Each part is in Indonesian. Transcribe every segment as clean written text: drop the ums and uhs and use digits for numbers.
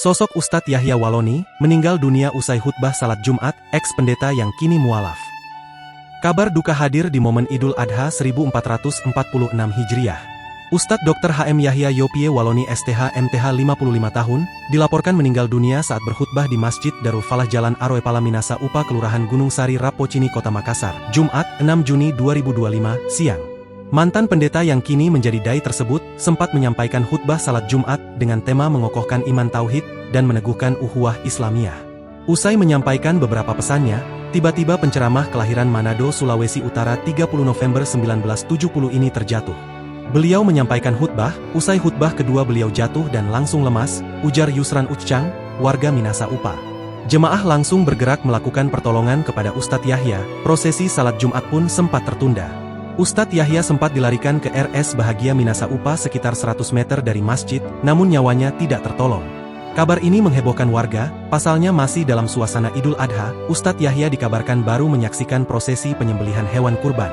Sosok Ustadz Yahya Waloni meninggal dunia usai khutbah salat Jumat, ex-pendeta yang kini mualaf. Kabar duka hadir di momen Idul Adha 1446 Hijriah. Ustadz Dr. H.M. Yahya Yopie Waloni STH MTH 55 tahun, dilaporkan meninggal dunia saat berkhutbah di Masjid Darul Falah Jalan Aroepala Minasa Upa Kelurahan Gunung Sari Rapocini Kota Makassar, Jumat, 6 Juni 2025, siang. Mantan pendeta yang kini menjadi dai tersebut, sempat menyampaikan khutbah salat Jumat dengan tema mengokohkan iman tauhid dan meneguhkan ukhuwah Islamiyah. Usai menyampaikan beberapa pesannya, tiba-tiba penceramah kelahiran Manado, Sulawesi Utara 30 November 1970 ini terjatuh. Beliau menyampaikan khutbah, usai khutbah kedua beliau jatuh dan langsung lemas, ujar Yusran Ucang, warga Minasa Upa. Jemaah langsung bergerak melakukan pertolongan kepada Ustadz Yahya, prosesi salat Jumat pun sempat tertunda. Ustadz Yahya sempat dilarikan ke RS Bahagia Minasa Upa sekitar 100 meter dari masjid, namun nyawanya tidak tertolong. Kabar ini menghebohkan warga, pasalnya masih dalam suasana Idul Adha, Ustadz Yahya dikabarkan baru menyaksikan prosesi penyembelihan hewan kurban.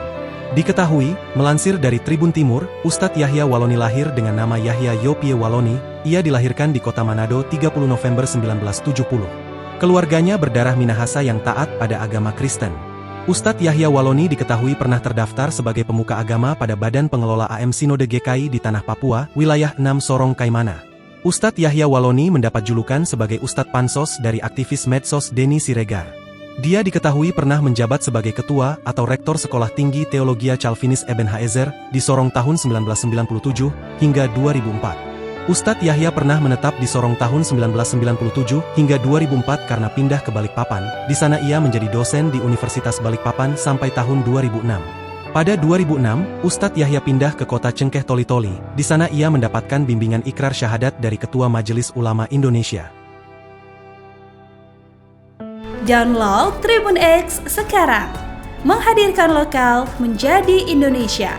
Diketahui, melansir dari Tribun Timur, Ustadz Yahya Waloni lahir dengan nama Yahya Yopie Waloni, ia dilahirkan di kota Manado 30 November 1970. Keluarganya berdarah Minahasa yang taat pada agama Kristen. Ustadz Yahya Waloni diketahui pernah terdaftar sebagai pemuka agama pada Badan Pengelola AM Sinode GKI di Tanah Papua, wilayah 6 Sorong Kaimana. Ustadz Yahya Waloni mendapat julukan sebagai Ustadz Pansos dari aktivis medsos Denny Siregar. Dia diketahui pernah menjabat sebagai ketua atau rektor Sekolah Tinggi Teologia Calvinis Ebenezer di Sorong tahun 1997 hingga 2004. Ustadz Yahya pernah menetap di Sorong tahun 1997 hingga 2004 karena pindah ke Balikpapan. Di sana ia menjadi dosen di Universitas Balikpapan sampai tahun 2006. Pada 2006, Ustadz Yahya pindah ke kota Cengkeh Toli-Toli. Di sana ia mendapatkan bimbingan ikrar syahadat dari Ketua Majelis Ulama Indonesia. Download Tribun X sekarang, menghadirkan lokal menjadi Indonesia.